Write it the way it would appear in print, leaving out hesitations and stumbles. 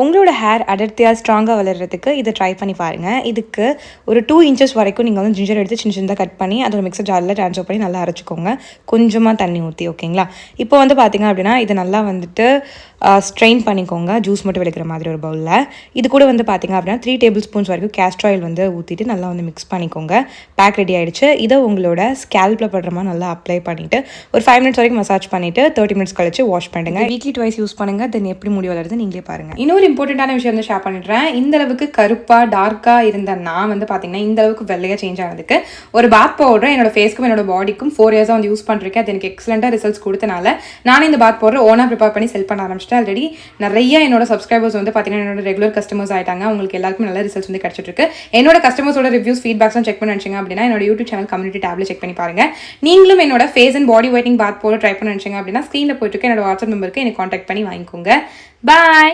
உங்களோட ஹேர் அடர்த்தியாக ஸ்ட்ராங்காக வளர்கிறதுக்கு இதை ட்ரை பண்ணி பாருங்கள். இதுக்கு ஒரு 2 இன்ச்சஸ் வரைக்கும் நீங்கள் வந்து ஜிஞ்சர் எடுத்து சின்ன சின்னதாக கட் பண்ணி அதோட மிக்சர் ஜாரில் ட்ரான்ஸ்ஃபர் பண்ணி நல்லா அரைச்சிக்கோங்க. கொஞ்சமாக தண்ணி ஊற்றி, ஓகேங்களா? இப்போ வந்து பார்த்திங்க அப்படின்னா இதை நல்லா வந்துட்டு ஸ்ட்ரெயின் பண்ணிக்கோங்க, ஜூஸ் மட்டும் எடுக்கிற மாதிரி ஒரு பவுலில். இது கூட வந்து பார்த்திங்க அப்படின்னா 3 டேபிள் ஸ்பூன்ஸ் வரைக்கும் கேஸ்டர் ஆயில் வந்து ஊற்றிட்டு நல்லா வந்து மிக்ஸ் பண்ணிக்கோங்க. பேக் ரெடி ஆகிடுச்சு. இதை உங்களோட ஸ்கேல்பில் படுற மாதிரி நல்லா அப்ளை பண்ணிவிட்டு ஒரு 5 மினிட்ஸ் வரைக்கும் மசாஜ் பண்ணிவிட்டு 30 மினிட்ஸ் கழிச்சு வாஷ் பண்ணுங்கள். வீக்லி ட்வைஸ் யூஸ் பண்ணுங்கள். தென் எப்படி முடி வளருது நீங்களே பாருங்கள். இன்னொரு இம்பார்ட்டண்ட்டான விஷயம் வந்து ஷேர் பண்ணிடுறேன். இந்த அளவுக்கு கருப்பாக டார்க்காக இருந்த நான் வந்து பார்த்தீங்கன்னா இந்த அளவுக்கு வெள்ளையாக சேஞ்ச் ஆனதுக்கு ஒரு பாத் பவுடர் என்னோட ஃபேஸ்க்கும் என்னோட பாடிக்கும் 4 இயர்ஸாக வந்து யூஸ் பண்ணிருக்கேன். அது எனக்கு எக்ஸலண்ட்டாக ரிசல்ட்ஸ் கொடுத்தனால நானே இந்த பாத் பவுடர் ஓனாக ப்ரிப்பேர் பண்ணி செல் பண்ண ஆரம்பிச்சிட்டேன். ஆல்ரெடி நிறைய என்னோட சப்ஸ்கிரைபர்ஸ் வந்து பார்த்தீங்கன்னா என்னோட ரெகுலர் கஸ்டமர்ஸ் ஆயிட்டாங்க. உங்களுக்கு எல்லாருக்கும் நல்ல ரிசல்ட்ஸ் வந்து கிடைச்சிட்டு இருக்கு. என்னோட கஸ்டமர்ஸோட ரிவ்யூஸ் ஃபீட்பேக்ஸ்லாம் செக் பண்ணி நினைச்சிங்க அப்படின்னா என்னோட யூடியூப் சேனல் கம்யூனிட்டி டேப்ல செக் பண்ணி பாருங்க. நீங்களும் என்னோட face and body whitening bath powder try பண்ண நினைச்சிங்க அப்படின்னா ஸ்க்ரீனில் போயிட்டு என்னோட வாட்ஸ்அப் நம்பருக்கு எனக்கு கான்டாக்ட் பண்ணி வாங்கிக்கோங்க. பாய்.